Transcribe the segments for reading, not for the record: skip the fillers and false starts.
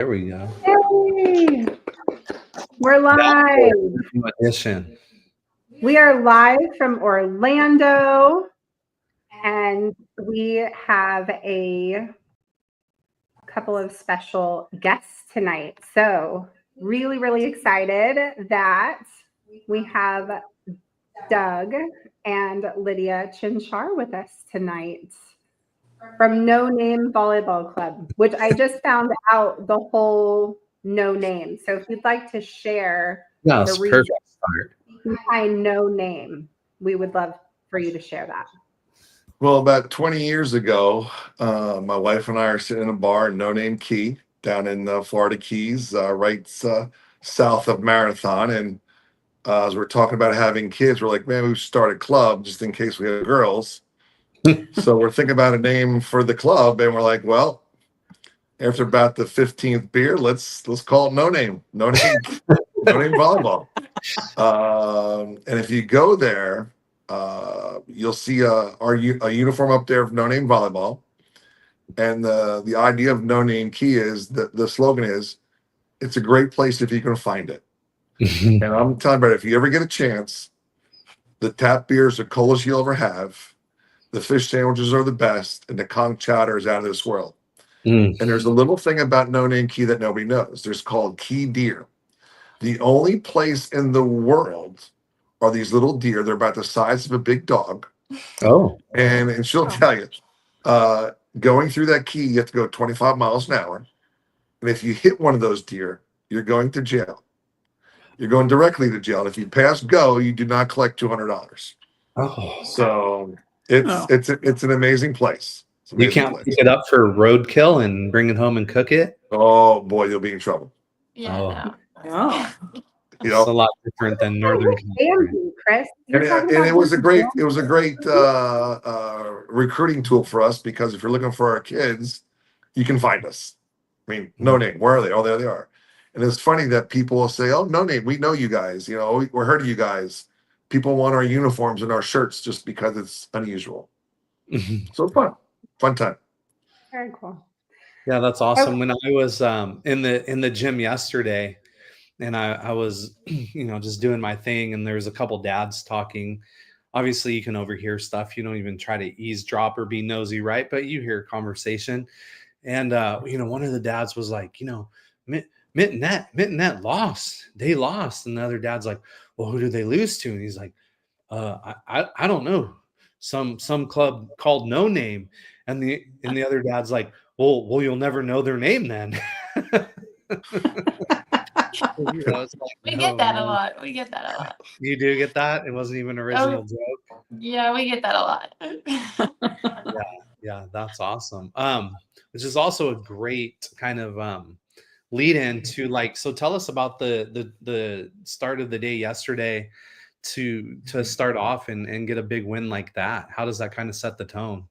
There we go. Hey, we're live. New edition. We are live from Orlando, and we have a couple of special guests tonight. So, really excited that we have Doug and Lydia Chinchar with us tonight from No Name Volleyball Club, which I just found out the whole no name. So if you'd like to share the Yes, reason perfect start. behind No Name, we would love for you to share that. Well, about 20 years ago, my wife and I are sitting in a bar in No Name Key down in Florida Keys, right south of Marathon. And as we're talking about having kids, we're like, man, we should start a club just in case we have girls. So we're thinking about a name for the club, and we're like, well, after about the 15th beer, let's call it No Name Volleyball. And if you go there, you'll see a uniform up there of No Name Volleyball. And the idea of No Name Key is that the slogan is, it's a great place if you can find it. And I'm telling you, if you ever get a chance, the tap beers are coolest you'll ever have. The fish sandwiches are the best, and the conch chowder is out of this world. And there's a little thing about No Name Key that nobody knows. There's called key deer. The only place in the world are these little deer. They're about the size of a big dog. Oh. And she'll tell you, going through that key, you have to go 25 miles an hour. And if you hit one of those deer, you're going to jail. You're going directly to jail. And if you pass go, you do not collect $200. Oh. So it's an amazing place. You can't pick it up for roadkill and bring it home and cook it? Oh, boy, you'll be in trouble. Yeah. Oh. You know? It's a lot different than Northern California. Chris. And it was a great recruiting tool for us, because if you're looking for our kids, you can find us. I mean, No Name, where are they? Oh, there they are. And it's funny that people will say, "Oh, No Name, we know you guys. You know, we're heard of you guys." People want our uniforms and our shirts just because it's unusual. So it's fun time. Very cool. Yeah, that's awesome. When I was in the gym yesterday, and I was, just doing my thing, and there was a couple dads talking. Obviously, you can overhear stuff. You don't even try to eavesdrop or be nosy, right? But you hear conversation. And, one of the dads was like, Mittenette lost. They lost. And the other dad's like, well, who did they lose to? And he's like, I don't know. Some club called No Name. And the other dad's like, well, you'll never know their name then. We get that a lot. You do get that? It wasn't even an original joke? Yeah, we get that a lot. Yeah, that's awesome. Which is also a great kind of lead in to so tell us about the start of the day yesterday to start off and get a big win like that. How does that kind of set the tone?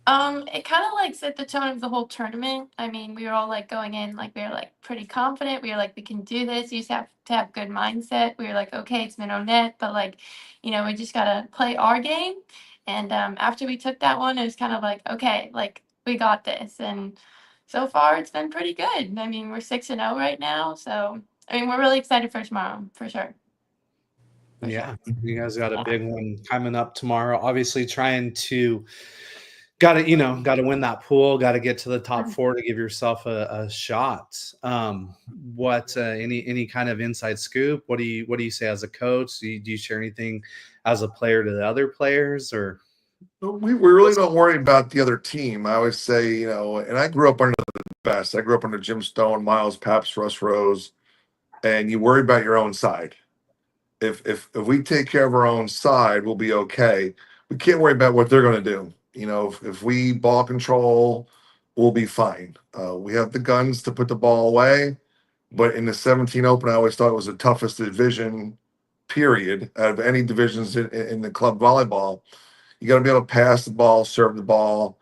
It kind of set the tone of the whole tournament. I mean, we were all going in, we were pretty confident. We were we can do this. You just have to have good mindset. We were okay, it's minnow net, but we just gotta play our game. And after we took that one, it was kind of okay, we got this. And so far, it's been pretty good. I mean, we're 6-0 right now, so I mean, we're really excited for tomorrow, for sure. Yeah, you guys got a big one coming up tomorrow. Obviously, trying to got to win that pool. Got to get to the top 4 to give yourself a shot. What any kind of inside scoop? What do you say as a coach? Do you share anything as a player to the other players, or? We really don't worry about the other team. I always say, and I grew up under the best. I grew up under Jim Stone, Miles Paps, Russ Rose, and you worry about your own side. If we take care of our own side, we'll be okay. We can't worry about what they're going to do. If we ball control, we'll be fine. We have the guns to put the ball away, but in the 17 Open, I always thought it was the toughest division, period, out of any divisions in the club volleyball. You got to be able to pass the ball, serve the ball,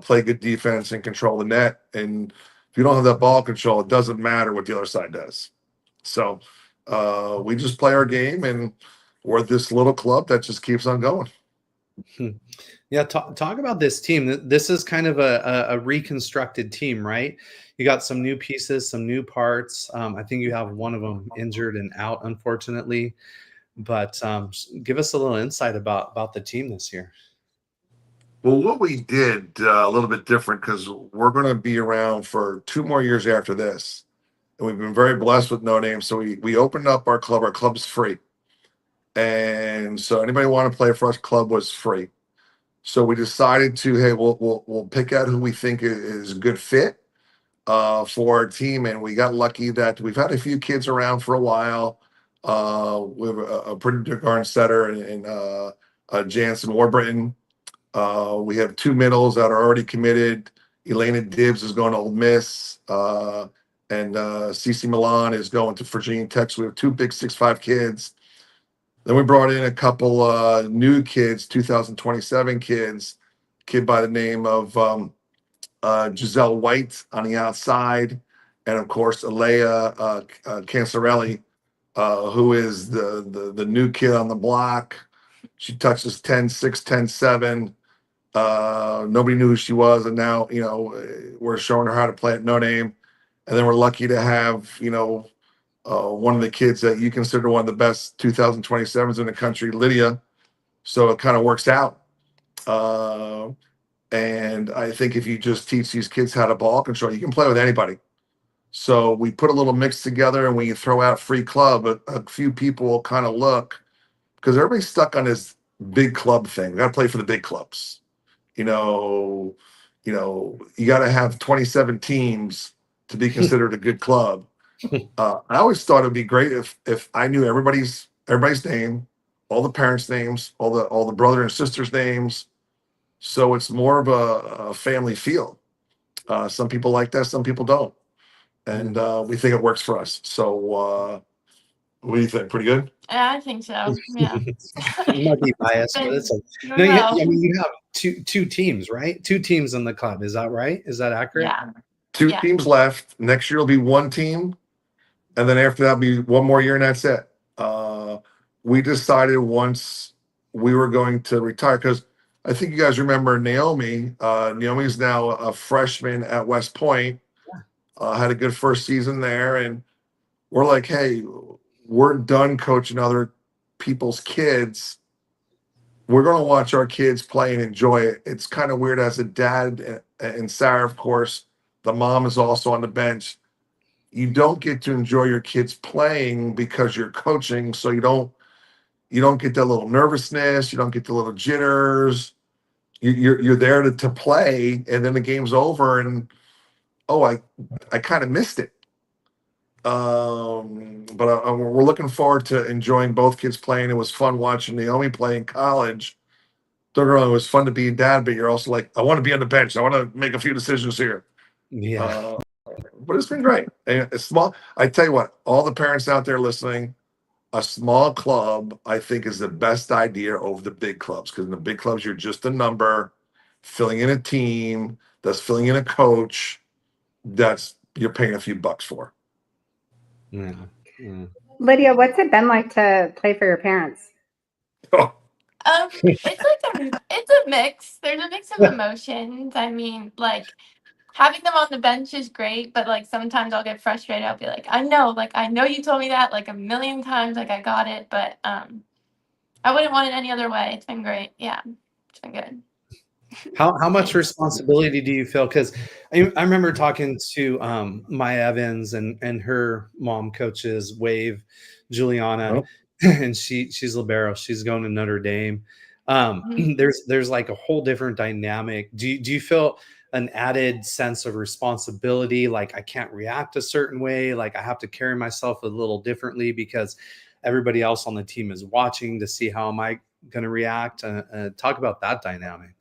play good defense, and control the net. And if you don't have that ball control, it doesn't matter what the other side does. So we just play our game, and we're this little club that just keeps on going. Yeah, talk about this team. This is kind of a reconstructed team, right? you got some new pieces, some new parts. I think you have one of them injured and out, unfortunately. But give us a little insight about the team this year. Well, what we did a little bit different because we're going to be around for 2 more years after this, and we've been very blessed with no name. So we opened up our club. Our club's free, and so anybody want to play for us, club was free. So we decided to, hey, we'll pick out who we think is a good fit for our team, and we got lucky that we've had a few kids around for a while. We have a pretty good guard setter and Jansen Warburton. We have 2 middles that are already committed. Elena Dibbs is going to Ole Miss, and Cece Milan is going to Virginia Tech. So we have 2 big 6'5" kids. Then we brought in a couple new kids, 2027 kids, kid by the name of Giselle White on the outside, and of course Alea Cancerelli, who is the new kid on the block. She touches 10-6, 10-7. Nobody knew who she was, and now we're showing her how to play at No Name. And then we're lucky to have one of the kids that you consider one of the best 2027s in the country, Lydia. So it kind of works out. And I think if you just teach these kids how to ball control, you can play with anybody. So we put a little mix together, and when you throw out free club, a few people will kind of look, because everybody's stuck on this big club thing. We got to play for the big clubs. You got to have 27 teams to be considered a good club. I always thought it'd be great if I knew everybody's name, all the parents' names, all the brother and sisters' names. So it's more of a family feel. Some people like that, some people don't, and we think it works for us. So what do you think? Pretty good? Yeah, I think so. Yeah. You might be biased, but it's No, you have two teams, right? 2 teams in the club. Is that right? Is that accurate? yeah. 2 Yeah. teams left. Next year will be 1 team, and then after that will be 1 more year, and that's it. We decided once we were going to retire, because I think you guys remember Naomi. Naomi's now a freshman at West Point. Had a good first season there, and we're like, hey, we're done coaching other people's kids. We're going to watch our kids play and enjoy it. It's kind of weird as a dad, and Sarah, of course, the mom is also on the bench. You don't get to enjoy your kids playing because you're coaching, so you don't get that little nervousness, you don't get the little jitters. You're there to play, and then the game's over, and I kind of missed it. But we're looking forward to enjoying both kids playing. It was fun watching Naomi play in college. Don't get me wrong, it was fun to be a dad, but you're also like, I want to be on the bench. I want to make a few decisions here. Yeah. But it's been great. And it's small. I tell you what, all the parents out there listening, a small club, I think, is the best idea over the big clubs, because in the big clubs, you're just a number, filling in a team, that's filling in a coach, that's you're paying a few bucks for. Yeah. Lydia, what's it been like to play for your parents? It's a mix. There's a mix of emotions. I mean, like, having them on the bench is great, but like sometimes I'll get frustrated. I'll be like, I know you told me that like a million times, like I got it, but I wouldn't want it any other way. It's been great. Yeah, it's been good. How much responsibility do you feel? Because I remember talking to Maya Evans and her mom coaches Wave, Juliana, and she's libero. She's going to Notre Dame. There's like a whole different dynamic. Do you feel an added sense of responsibility? Like, I can't react a certain way. Like, I have to carry myself a little differently because everybody else on the team is watching to see how am I going to react. Talk about that dynamic.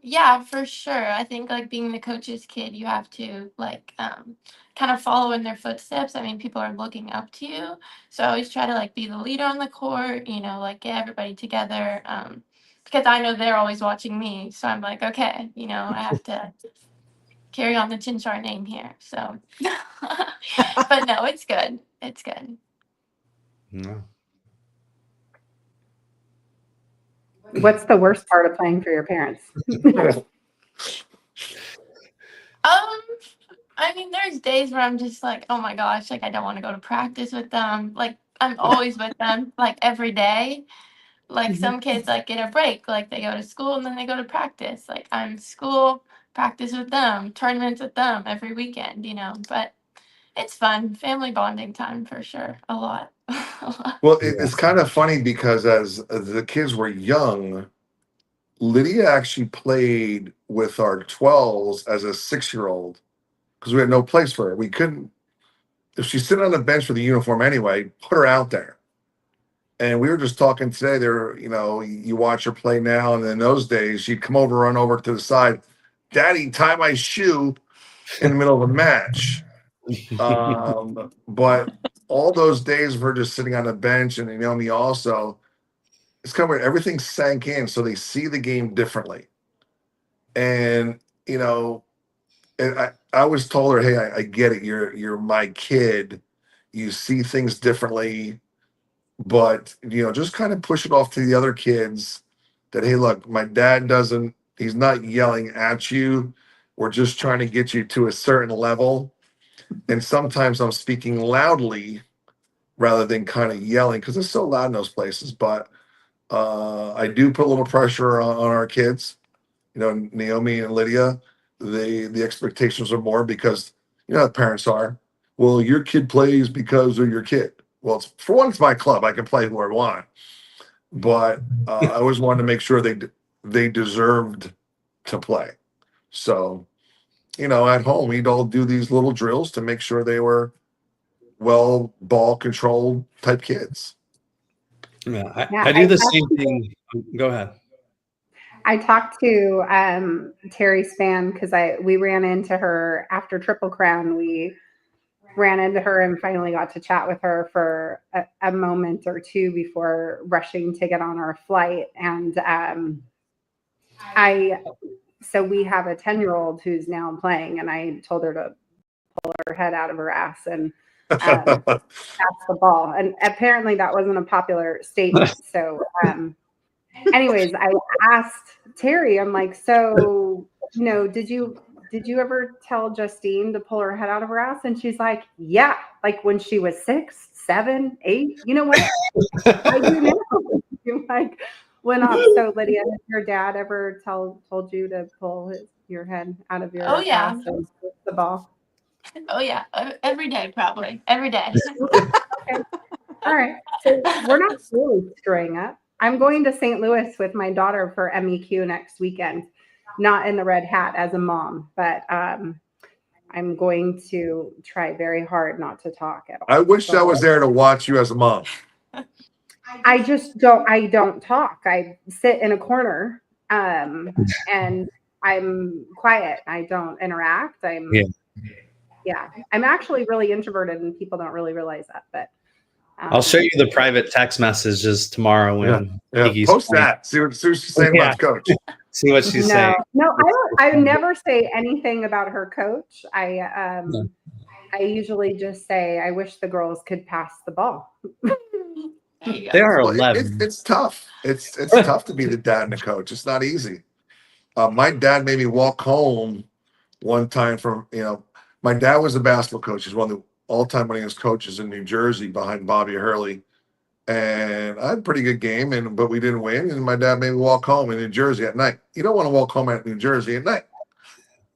Yeah, for sure. I think like being the coach's kid, you have to like kind of follow in their footsteps. I mean, people are looking up to you. So I always try to like be the leader on the court, like get everybody together. Because I know they're always watching me. So I'm like, okay, I have to carry on the Chinchar name here. So but no, it's good. It's good. No. What's the worst part of playing for your parents? I mean, there's days where I'm just like, oh my gosh, like I don't want to go to practice with them. Like I'm always with them, like every day. Like some kids like get a break, like they go to school and then they go to practice. Like I'm school, practice with them, tournaments with them every weekend, you know. But it's fun, family bonding time for sure. A lot. A lot. Well, it's kind of funny because as the kids were young, Lydia actually played with our 12s as a 6-year-old because we had no place for her. We couldn't, if she's sitting on the bench for the uniform anyway, put her out there. And we were just talking today. There, you watch her play now, and in those days, she'd come over, run over to the side, "Daddy, tie my shoe," in the middle of a match. But all those days of her just sitting on the bench, and me also, it's kind of weird. Everything sank in, so they see the game differently. And and I always told her, "Hey, I get it. You're my kid. You see things differently." But just kind of push it off to the other kids that, hey, look, my dad doesn't, he's not yelling at you, we're just trying to get you to a certain level, and sometimes I'm speaking loudly rather than kind of yelling because it's so loud in those places. But I do put a little pressure on our kids, Naomi and Lydia. The expectations are more because the parents are, well, your kid plays because of your kid. Well, for one, it's my club. I can play who I want, but I always wanted to make sure they deserved to play. So, at home, we'd all do these little drills to make sure they were well ball controlled type kids. Yeah, Yeah, I do the same thing. Go ahead. I talked to Terry Span because we ran into her after Triple Crown. We ran into her and finally got to chat with her for a moment or two before rushing to get on our flight. And so we have a 10-year-old who's now playing, and I told her to pull her head out of her ass and pass the ball. And apparently that wasn't a popular statement. So anyways, I asked Terry, I'm like, so, did you ever tell Justine to pull her head out of her ass? And she's like, yeah, like when she was 6, 7, 8, you know what? I do now. You like went off. So Lydia, has your dad ever told you to pull your head out of your ass and push the ball? Oh yeah, every day probably. Every day. Okay. All right. So we're not really screwing up. I'm going to St. Louis with my daughter for MEQ next weekend, not in the red hat as a mom, but I'm going to try very hard not to talk at all. I wish I was there to watch you as a mom. I don't talk. I sit in a corner and I'm quiet. I don't interact. I'm actually really introverted and people don't really realize that, but I'll show you the private text messages tomorrow when post that. See what she's saying about the coach. See what she's saying. No, I never say anything about her coach. I usually just say I wish the girls could pass the ball. They are 11. It's tough. It's tough to be the dad and the coach. It's not easy. My dad made me walk home one time from, my dad was a basketball coach. He's one of the all-time winningest coaches in New Jersey behind Bobby Hurley. And I had a pretty good game, but we didn't win. And my dad made me walk home in New Jersey at night. You don't want to walk home at New Jersey at night.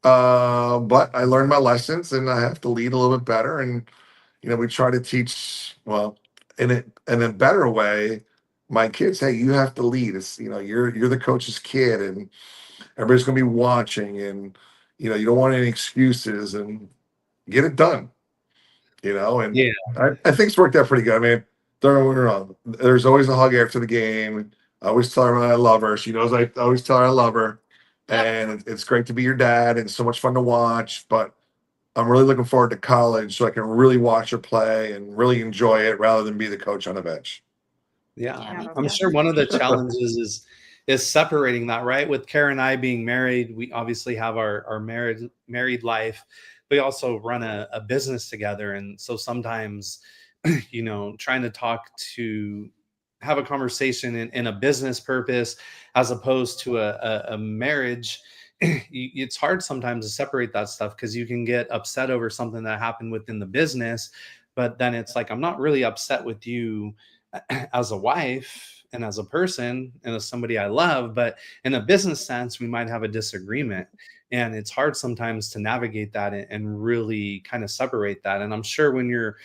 But I learned my lessons, and I have to lead a little bit better. And we try to teach, well, in a better way, my kids, hey, you have to lead. It's you're the coach's kid, and everybody's going to be watching, and you don't want any excuses, and get it done. And I think it's worked out pretty good. I mean, don't get me wrong. There's always a hug after the game. I always tell her I love her. She knows I always tell her I love her. And it's great to be your dad, and so much fun to watch. But I'm really looking forward to college so I can really watch her play and really enjoy it rather than be the coach on the bench. Yeah, I'm sure one of the challenges is separating that, right? With Kara and I being married, we obviously have our married life. We also run a business together. And so sometimes, trying to have a conversation in a business purpose as opposed to a marriage it's hard sometimes to separate that stuff because you can get upset over something that happened within the business, but then it's like, I'm not really upset with you as a wife and as a person and as somebody I love, but in a business sense, we might have a disagreement. And it's hard sometimes to navigate that and really kind of separate that. And I'm sure when you're,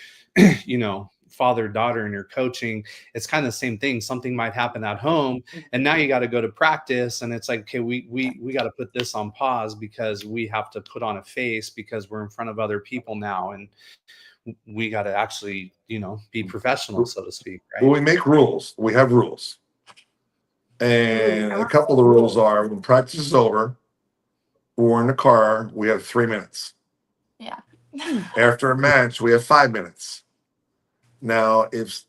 father, daughter, and you're coaching, it's kind of the same thing. Something might happen at home and now you got to go to practice. And it's like, okay, we got to put this on pause because we have to put on a face because we're in front of other people now. And we got to actually, be professional, so to speak. Right. Well, we make rules. We have rules. And a couple of the rules are when practice is over, we're in the car, we have 3 minutes. Yeah. After a match, we have 5 minutes. Now, if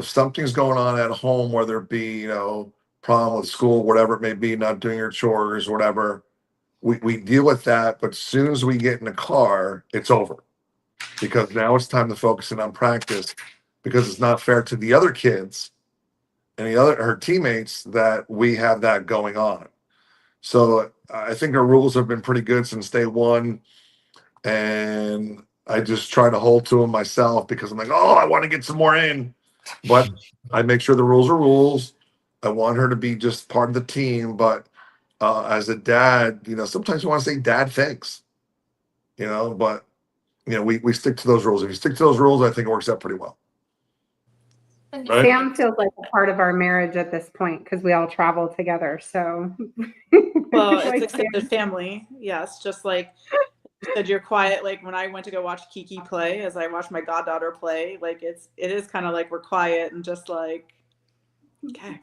something's going on at home, whether it be, problem with school, whatever it may be, not doing your chores, whatever, we deal with that. But as soon as we get in the car, it's over. Because now it's time to focus in on practice because it's not fair to the other kids and her teammates that we have that going on. So I think our rules have been pretty good since day one. And I just try to hold to them myself because I'm like, oh, I want to get some more in. But I make sure the rules are rules. I want her to be just part of the team. But as a dad, sometimes you want to say dad things, but, we stick to those rules. If you stick to those rules, I think it works out pretty well. Right? Sam feels like a part of our marriage at this point because we all travel together. So, well, it's extended family. Yes, just like you said, you're quiet. Like when I went to go watch Kiki play, as I watched my goddaughter play, like it is kind of like we're quiet and just like, okay.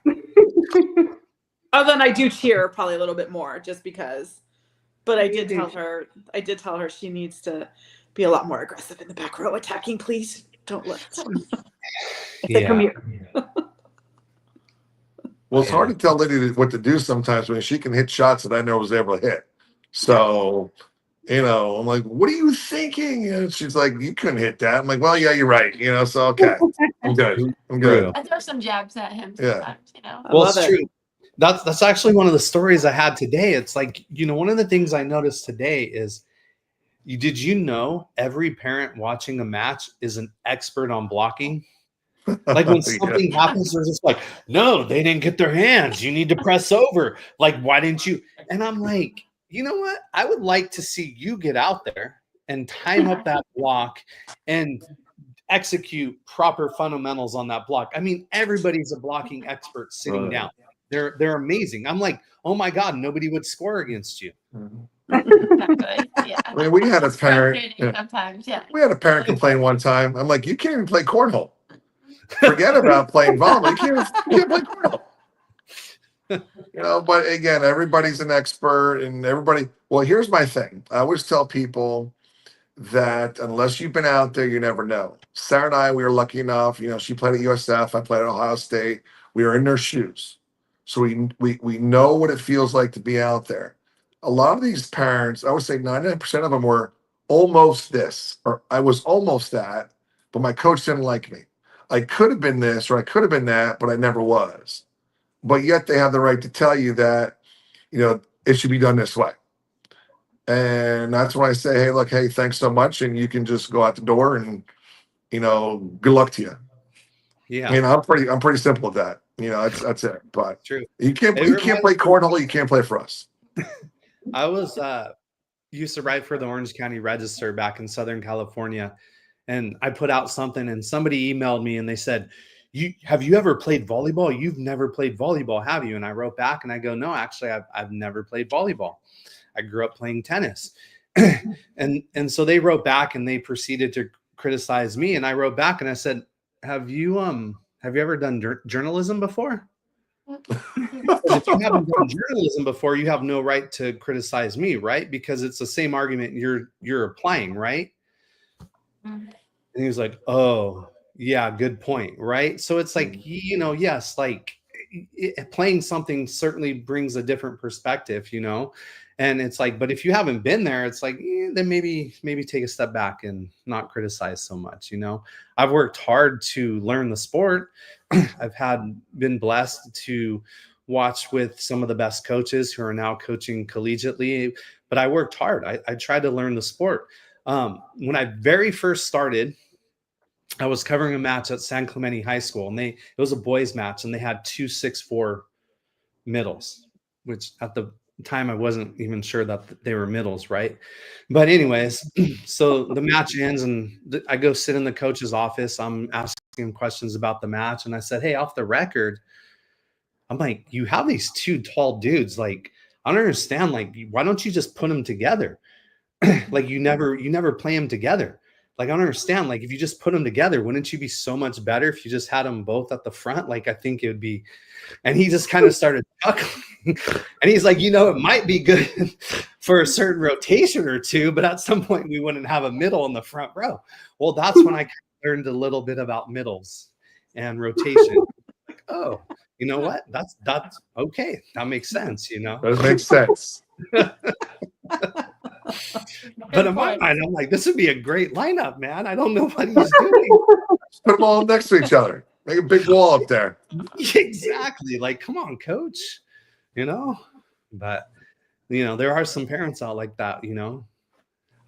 Other than I do cheer probably a little bit more just because. But I did tell her she needs to be a lot more aggressive in the back row attacking. Please don't let. Come here. Well, it's hard to tell Lydia what to do sometimes when she can hit shots that I never was able to hit. So, I'm like, what are you thinking? And she's like, you couldn't hit that. I'm like, well, yeah, you're right. So, okay. I'm good. I throw some jabs at him sometimes, Well, it's true. That's actually one of the stories I had today. It's like, one of the things I noticed today is, did you know every parent watching a match is an expert on blocking? Like when something happens, they're just like, no, they didn't get their hands. You need to press over. Like, why didn't you? And I'm like, you know what? I would like to see you get out there and time up that block and execute proper fundamentals on that block. I mean, everybody's a blocking expert sitting down. They're amazing. I'm like, oh my God, nobody would score against you. Yeah. I mean, we had a parent. Sometimes, we had a parent complain one time. I'm like, you can't even play cornhole. Forget about playing volleyball. You can't play cornhole. But again, everybody's an expert and everybody. Well, here's my thing. I always tell people that unless you've been out there, you never know. Sarah and I, we were lucky enough. She played at USF. I played at Ohio State. We were in their shoes. So we know what it feels like to be out there. A lot of these parents, I would say 99% of them were almost this, or I was almost that, but my coach didn't like me. I could have been this, or I could have been that, but I never was. But yet they have the right to tell you that, it should be done this way. And that's when I say, hey, look, hey, thanks so much. And you can just go out the door and, good luck to you. Yeah. I'm pretty simple with that. That's it. But true. You can't play cornhole. You can't play for us. I was used to write for the Orange County Register back in Southern California. And I put out something and somebody emailed me and they said, have you ever played volleyball? You've never played volleyball, have you? And I wrote back and I go, no, actually, I've never played volleyball. I grew up playing tennis. and so they wrote back and they proceeded to criticize me. And I wrote back and I said, have you ever done journalism before? If you haven't done journalism before, you have no right to criticize me, right? Because it's the same argument you're applying, right? And he was like, oh, yeah, good point, right? So it's like, yes, like playing something certainly brings a different perspective, and it's like, but if you haven't been there, it's like, then maybe take a step back and not criticize so much, I've worked hard to learn the sport. I've been blessed to watched with some of the best coaches who are now coaching collegiately, but I worked hard. I tried to learn the sport. When I very first started, I was covering a match at San Clemente High School, and it was a boys match, and they had 2 6'4" middles, which at the time I wasn't even sure that they were middles, right? But anyways, so the match ends, and I go sit in the coach's office. I'm asking him questions about the match, and I said, "Hey, off the record, I'm like, you have these 2 tall dudes. Like, I don't understand. Like, why don't you just put them together? Like, you never play them together. Like, I don't understand. Like, if you just put them together, wouldn't you be so much better if you just had them both at the front? Like, I think it would be." And he just kind of started chuckling. And he's like, it might be good for a certain rotation or two, but at some point we wouldn't have a middle in the front row. Well, that's when I learned a little bit about middles and rotation. Like, oh, you know what? That's okay. That makes sense, That makes sense. But in my mind, I'm like, this would be a great lineup, man. I don't know what he's doing. Put them all next to each other. Make a big wall up there. Exactly. Like, come on, coach. But there are some parents out like that. I don't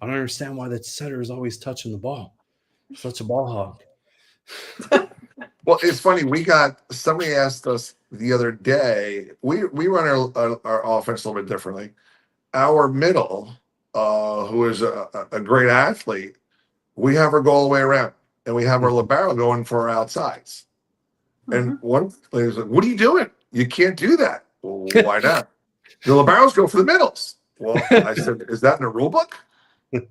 understand why the setter is always touching the ball. Such a ball hog. Well, it's funny. Somebody asked us the other day. We run our offense a little bit differently. Our middle, who is a great athlete, we have her go all the way around, and we have our libero going for our outsides. And one player's like, "What are you doing? You can't do that." Well, why not? The liberos go for the middles. Well, I said, "Is that in the rule book?"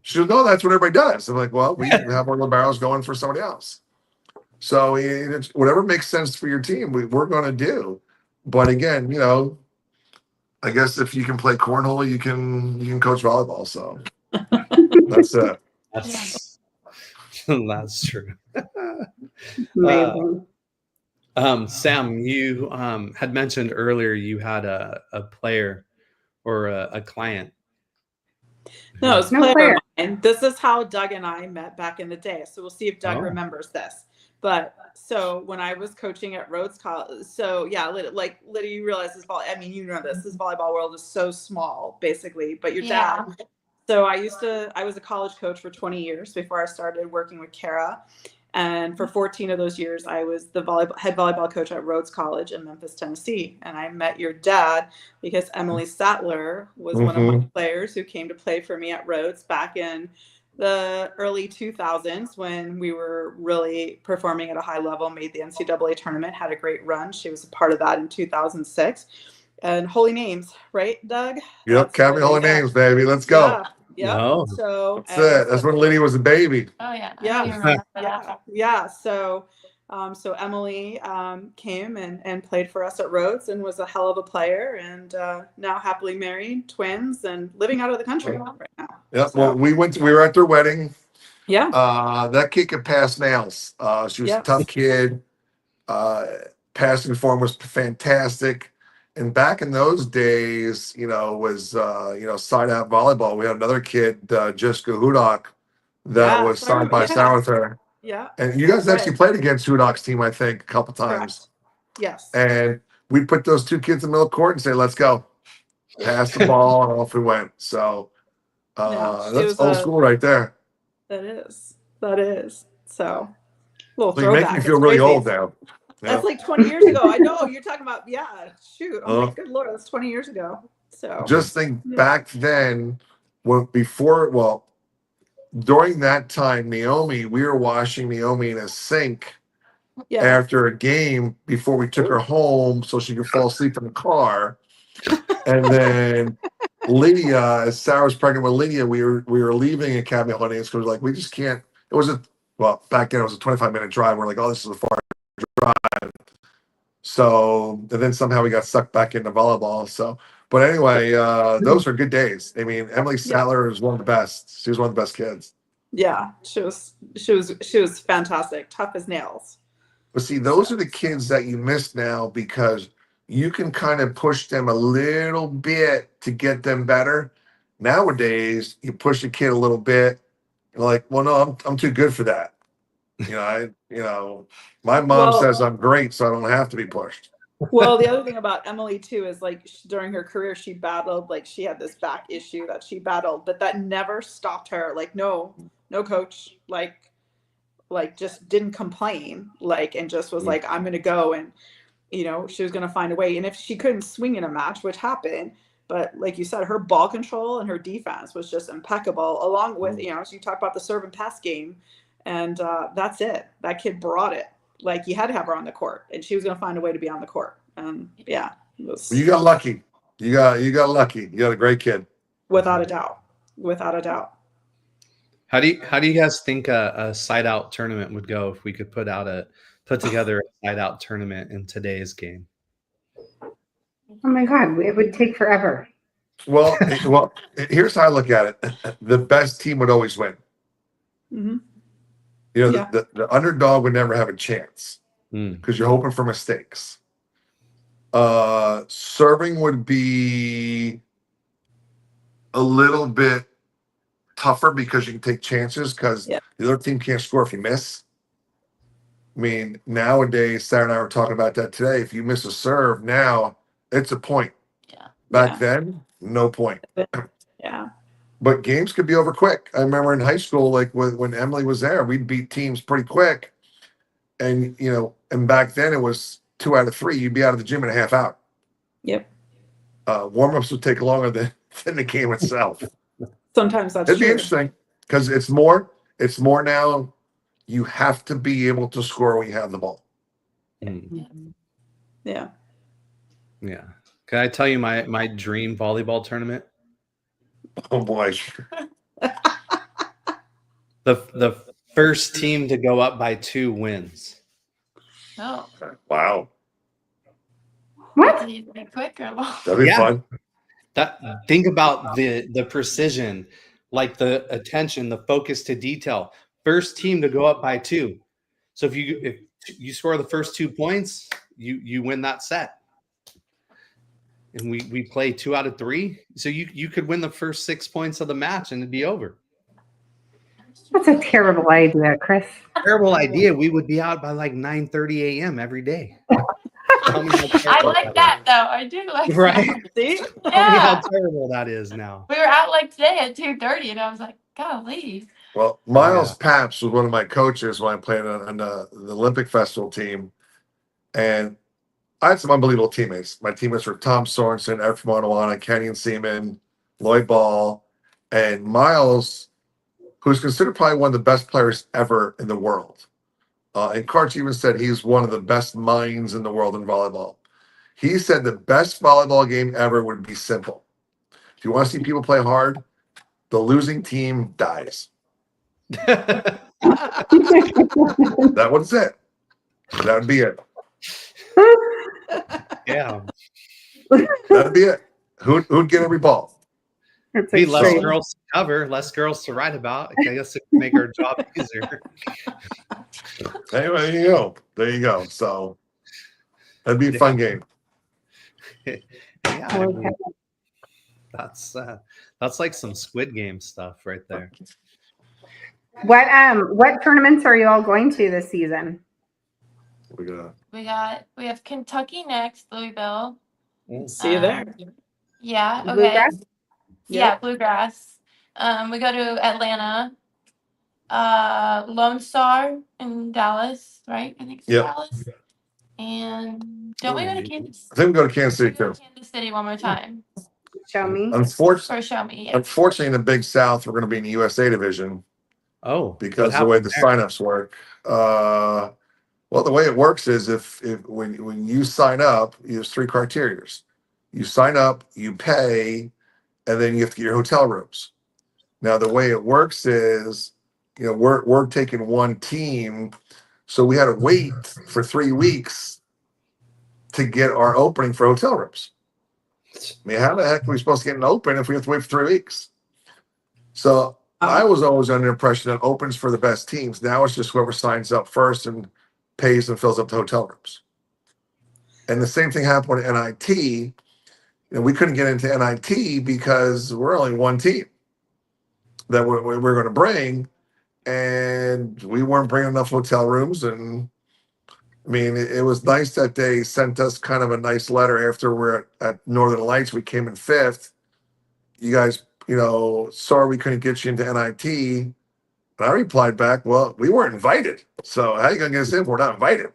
She said, "No, that's what everybody does." I'm like, "Well, we have our liberos going for somebody else." So it's whatever makes sense for your team, we're going to do. But again, I guess if you can play cornhole, you can coach volleyball. So that's it. That's true. Amazing. Sam, you had mentioned earlier you had a player or a client. No, it's no player. And this is how Doug and I met back in the day. So we'll see if Doug remembers this. But so when I was coaching at Rhodes College, so yeah, like Lydia, you realize this volleyball. I mean, this volleyball world is so small, basically. But your dad. So I was a college coach for 20 years before I started working with Kara. And for 14 of those years, I was the head volleyball coach at Rhodes College in Memphis, Tennessee. And I met your dad because Emily Sattler was one of my players who came to play for me at Rhodes back in the early 2000s when we were really performing at a high level, made the NCAA tournament, had a great run. She was a part of that in 2006. And Holy Names, right, Doug? Yep, Cabby Holy Names, baby. Let's go. Yeah. No. So that's it. That's when Lydia was a baby. Oh yeah. Yeah. So Emily came and played for us at Rhodes and was a hell of a player, and now happily married, twins, and living out of the country right now. Yeah. So. Well, we were at their wedding. Yeah. That kid could pass nails. She was a tough kid. Passing form was fantastic. And back in those days, was side out volleyball. We had another kid, Jessica Hudak, that was side by side with her. Yeah. And you guys actually played against Hudak's team, I think, a couple times. Correct. Yes. And we put those 2 kids in the middle of the court and say, "Let's go." Pass the ball, and off we went. So that's old school right there. That is. So little you make me feel really old now. That's like 20 years ago. I know you're talking about. Yeah, shoot. Oh my good Lord, that's 20 years ago. So just think back then, during that time, we were washing Naomi in a sink after a game before we took her home so she could fall asleep in the car. And then Lydia, as Sarah was pregnant with Lydia, we were leaving Academy Holidays because like we just can't. It was back then it was a 25-minute drive. We're like, oh, this is a far drive. So and then somehow we got sucked back into volleyball. So, but anyway, those are good days. I mean, Emily Sattler is one of the best. She was one of the best kids. Yeah, she was fantastic, tough as nails. But see, those are the kids that you miss now because you can kind of push them a little bit to get them better. Nowadays, you push a kid a little bit, you're like, well, no, I'm too good for that. My mom says I'm great, so I don't have to be pushed. Well, the other thing about Emily too is like during her career, she battled, like she had this back issue that she battled, but that never stopped her. Like, no, no coach, like just didn't complain, like, and just was like, I'm going to go. And, you know, she was going to find a way. And if she couldn't swing in a match, which happened, but like you said, her ball control and her defense was just impeccable, along with, you know, so you talk about the serve and pass game, and that's it. That kid brought it. Like, you had to have her on the court, and she was going to find a way to be on the court. Yeah, it was, You got lucky. You got lucky. You got a great kid. without a doubt. Without a doubt. How do you guys think a side out tournament would go if we could put together a side out tournament in today's game? Oh my God, it would take forever. Well, here's how I look at it. The best team would always win. Mm-hmm. You know, Yeah. the underdog would never have a chance because you're hoping for mistakes. Serving would be a little bit tougher because you can take chances because the other team can't score if you miss. I mean, nowadays, Sarah and I were talking about that today. If you miss a serve now, it's a point. Yeah. Back then, no point. Yeah. But games could be over quick. I remember in high school, like when Emily was there, we'd beat teams pretty quick. And, you know, and back then it was 2 out of 3. You'd be out of the gym in a half hour. Yep. Warm-ups would take longer than the game itself. Sometimes that's It'd true. be interesting because it's more now. You have to be able to score when you have the ball. Yeah. Yeah. Can I tell you my dream volleyball tournament? Oh boy. The first team to go up by 2 wins. Oh. Wow. What? Be quick or long? That'd be fun. Think about the precision, like the attention, the focus to detail. First team to go up by 2. So if you score the first 2 points, you win that set. And we play 2 out of 3. So you could win the first 6 points of the match and it'd be over. That's a terrible idea, Chris. Terrible idea. We would be out by like 9:30 a.m. every day. Tell me how I terrible like that though. I do like Right? that. See? Tell me how terrible that is now. We were out like today at 2:30 and I was like, golly. Well, Miles Paps was one of my coaches when I played on the Olympic Festival team. And I had some unbelievable teammates. My teammates were Tom Sorensen, F. Monawana, Kenyon Seaman, Lloyd Ball, and Miles, who's considered probably one of the best players ever in the world. And Karch even said he's one of the best minds in the world in volleyball. He said the best volleyball game ever would be simple. If you want to see people play hard, the losing team dies. That was it. That would be it. Yeah. That'd be it. Who'd get every ball? Be less girls to cover, less girls to write about. I guess it would make our job easier. Anyway, there you go. So that'd be a fun game. Yeah, I mean, that's like some Squid Game stuff right there. What tournaments are you all going to this season? We have Kentucky next, Louisville. See you there. Yeah. Okay. Bluegrass? Yeah, Bluegrass. We go to Atlanta. Lone Star in Dallas, right? I think it's Dallas. And don't we go to Kansas? I think we go to Kansas City too. Kansas City one more time. Show me. Unfortunately, Or show me. Yeah. Unfortunately, in the Big South, we're going to be in the USA division. Oh, because the way the signups work. Well, the way it works is if when you sign up, there's 3 criteria. You sign up, you pay, and then you have to get your hotel rooms. Now, the way it works is, you know, we're taking one team, so we had to wait for 3 weeks to get our opening for hotel rooms. I mean, how the heck are we supposed to get an open if we have to wait for 3 weeks? So I was always under the impression that opens for the best teams. Now it's just whoever signs up first and pays and fills up the hotel rooms. And the same thing happened with NIT. You know, we couldn't get into NIT because we're only one team that we're going to bring, and we weren't bringing enough hotel rooms, and I mean, it was nice that they sent us kind of a nice letter after we're at Northern Lights. We came in 5th. You guys, sorry we couldn't get you into NIT. And I replied back, well, we weren't invited. So how you gonna get us in if we're not invited?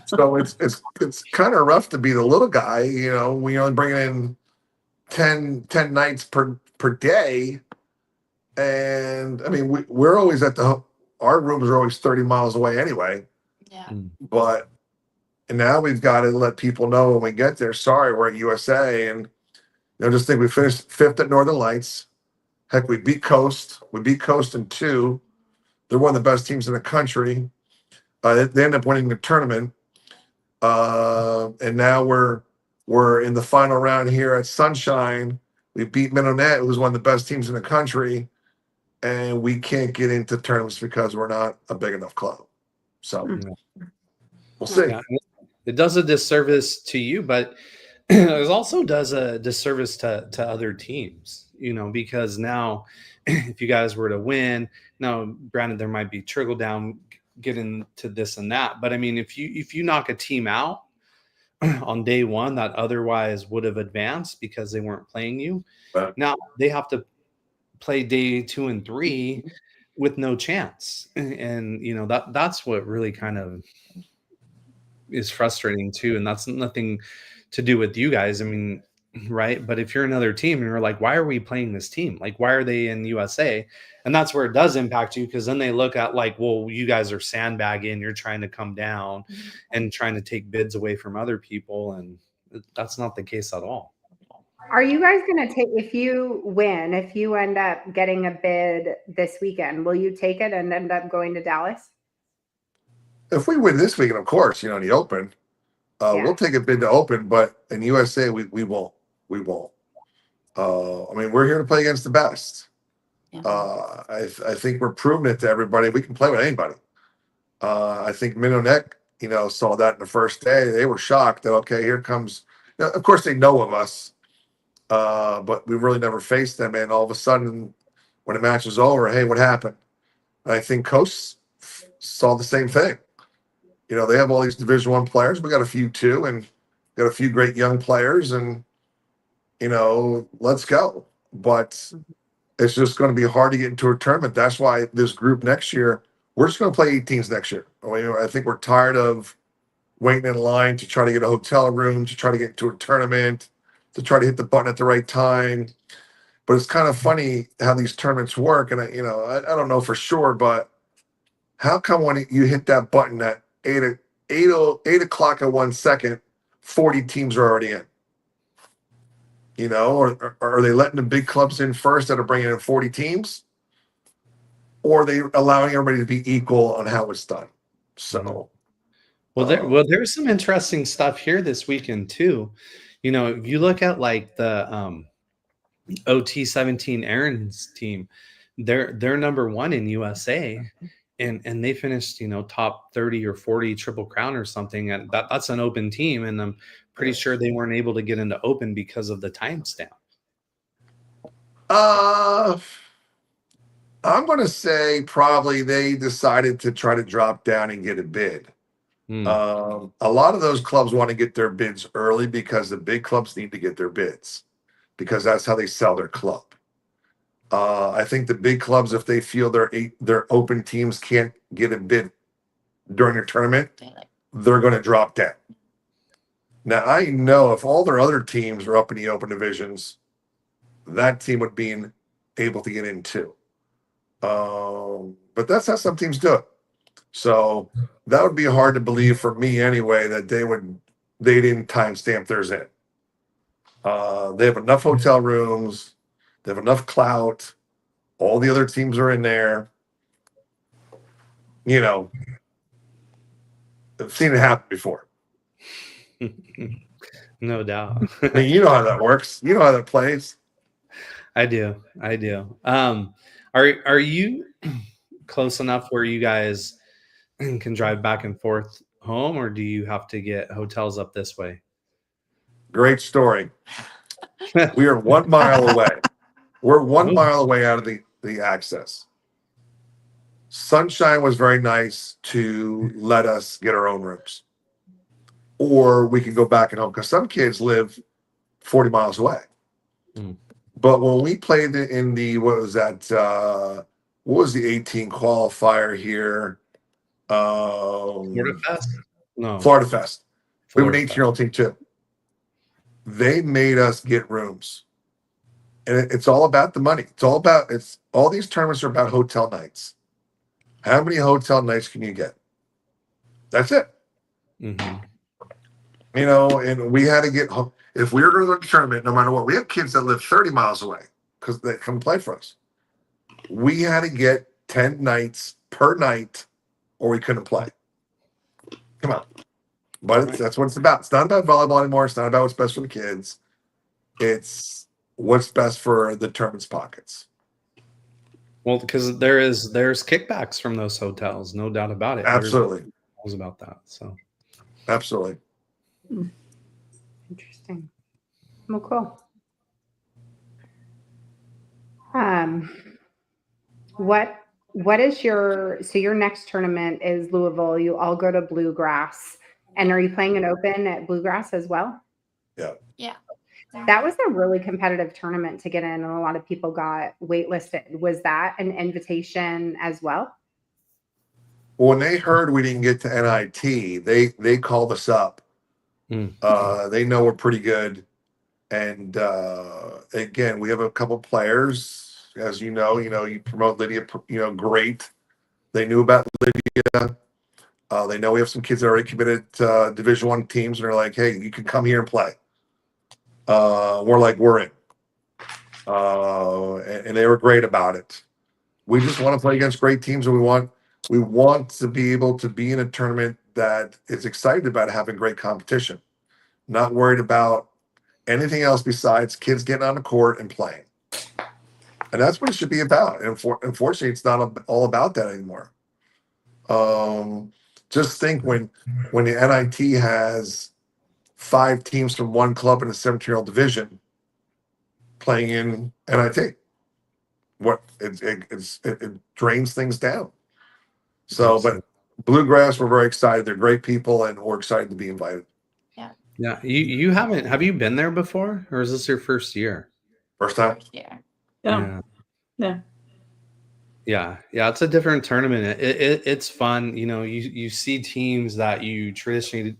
So it's kind of rough to be the little guy. We only bring in 10 nights per day. And I mean, we're always our rooms are always 30 miles away anyway. Yeah. But now we've got to let people know when we get there, sorry, we're at USA. And just think we finished 5th at Northern Lights. Heck, we beat Coast. We beat Coast in 2. They're one of the best teams in the country. They end up winning the tournament. And now we're in the final round here at Sunshine. We beat Minonet, who's one of the best teams in the country. And we can't get into tournaments because we're not a big enough club. So we'll see. Yeah, it does a disservice to you, but it also does a disservice to other teams, because now if you guys were to win, now granted there might be trickle down, get into this and that, but I mean, if you knock a team out on day one that otherwise would have advanced because they weren't playing you, now they have to play day 2 and 3 with no chance, and that's what really kind of is frustrating too. And that's nothing to do with you guys, I mean, right? But if you're another team and you're like, why are we playing this team? Like, why are they in USA? And that's where it does impact you, because then they look at like, well, you guys are sandbagging, you're trying to come down and trying to take bids away from other people, and that's not the case at all. Are you guys going to take, if you end up getting a bid this weekend, will you take it and end up going to Dallas? If we win this weekend, of course, in the Open, we'll take a bid to Open, but in USA, we won't. We won't. I mean, we're here to play against the best. Yeah. I think we're proving it to everybody. We can play with anybody. I think Minonet, saw that in the first day. They were shocked that, okay, here comes. Now, of course, they know of us, but we really never faced them. And all of a sudden, when the match was over, hey, what happened? And I think Coast saw the same thing. They have all these Division I players. We got a few too, and got a few great young players, and let's go. But it's just going to be hard to get into a tournament. That's why this group next year, we're just going to play 8 teams next year. I think we're tired of waiting in line to try to get a hotel room, to try to get into a tournament, to try to hit the button at the right time. But it's kind of funny how these tournaments work, and I don't know for sure, but how come when you hit that button at 8 o'clock at 1 second, 40 teams are already in? Or are they letting the big clubs in first that are bringing in 40 teams? Or are they allowing everybody to be equal on how it's done? So, there's some interesting stuff here this weekend too. If you look at like the OT17 Aaron's team, they're number 1 in USA. And they finished, top 30 or 40 Triple Crown or something. And that's an Open team. And I'm pretty sure they weren't able to get into Open because of the timestamp. I'm going to say probably they decided to try to drop down and get a bid. A lot of those clubs want to get their bids early because the big clubs need to get their bids, because that's how they sell their club. I think the big clubs, if they feel their Open teams can't get a bid during their tournament, they're going to drop down. Now, I know if all their other teams are up in the Open divisions, that team would be able to get in too. But that's how some teams do it. So that would be hard to believe for me anyway, that they didn't timestamp theirs in. They have enough hotel rooms. They have enough clout. All the other teams are in there. I've seen it happen before. No doubt. I mean, you know how that works. You know how that plays. I do. Are you close enough where you guys can drive back and forth home, or do you have to get hotels up this way? Great story. We are 1 mile away. We're 1 mile away out of the access. Sunshine was very nice to let us get our own rooms, or we can go back and home because some kids live 40 miles away. Mm. But when we played in the what was the 18 qualifier here? Florida Fest? No, Florida Fest. We have an Florida 18-year-old team too. They made us get rooms. And it's all about the money. It's all these tournaments are about hotel nights. How many hotel nights can you get? That's it. Mhm. You know, and we had to get home. If we were going to go to the tournament, no matter what, we have kids that live 30 miles away because they come play for us. We had to get 10 nights per night or we couldn't play. Come on. But that's what it's about. It's not about volleyball anymore. It's not about what's best for the kids. It's what's best for the tournament's pockets. Well, because there's kickbacks from those hotels, no doubt about it. Absolutely. Everybody knows about that. So Absolutely. Interesting. Well, cool. What is your next tournament is Louisville. You all go to Bluegrass, and are you playing an open at Bluegrass as well? Yeah. Yeah. That was a really competitive tournament to get in, and a lot of people got waitlisted. Was that an invitation as well? When they heard we didn't get to NIT, they called us up. They know we're pretty good. And again, we have a couple players, as you know, you promote Lydia, great. They knew about Lydia. They know we have some kids that are already committed to Division I teams, and they're like, "Hey, you can come here and play." We're like, "We're in," and they were great about it. We just want to play against great teams, and we want to be able to be in a tournament that is excited about having great competition, not worried about anything else besides kids getting on the court and playing. And that's what it should be about. And unfortunately, it's not all about that anymore. Just think when the NIT has 5 teams from one club in a 17-year-old division playing in NIT, it drains things down. So, but Bluegrass, we're very excited. They're great people, and we're excited to be invited. yeah, you have you been there before, or is this your first year? First time? Yeah. Yeah. It's a different tournament. It's fun. You know, you see teams that you traditionally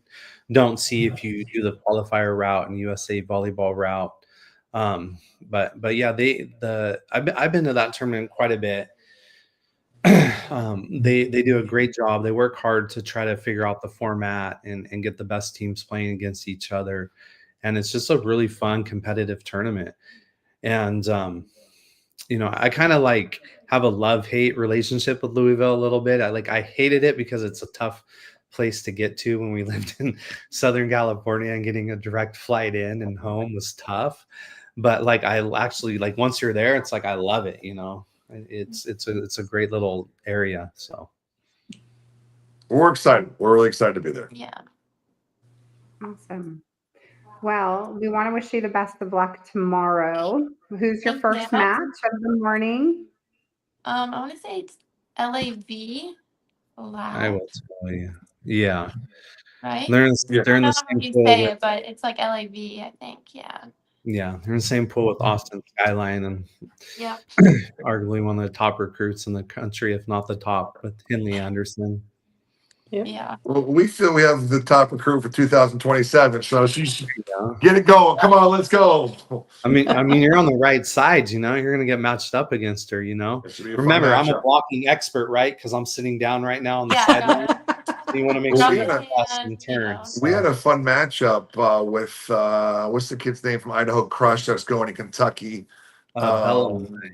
don't see if you do the qualifier route and USA volleyball route. But yeah, I've been to that tournament quite a bit. They do a great job. They work hard to try to figure out the format and get the best teams playing against each other. And it's just a really fun competitive tournament. And I kind of like have a love-hate relationship with Louisville a little bit. I hated it because it's a tough place to get to when we lived in Southern California, and getting a direct flight in and home was tough. But I actually once you're there, it's I love it, It's a great little area. So We're excited. We're really excited to be there. Yeah. Awesome. Well, we want to wish you the best of luck tomorrow. Who's your Thank first you. match of the morning? I want to say it's LAV. I will tell you. Yeah. Right? They're in Yeah. they're in the I don't know how same you pool say with, it, but it's like LAV, I think. Yeah. they're in the same pool with Austin Skyline, and Yep. arguably one of the top recruits in the country, if not the top, with Henley Anderson. Yeah. Well, we feel we have the top recruit for 2027. So she's Yeah. get it going. Come on, let's go. I mean, you're on the right side. You're going to get matched up against her. It should be a fun Remember, I'm a matchup. blocking expert, right? Because I'm sitting down right now on the Yeah. sideline. You want to make Well, sure we you had pass and turns. We had a fun matchup with what's the kid's name from Idaho Crush that's going to Kentucky? Bellamy.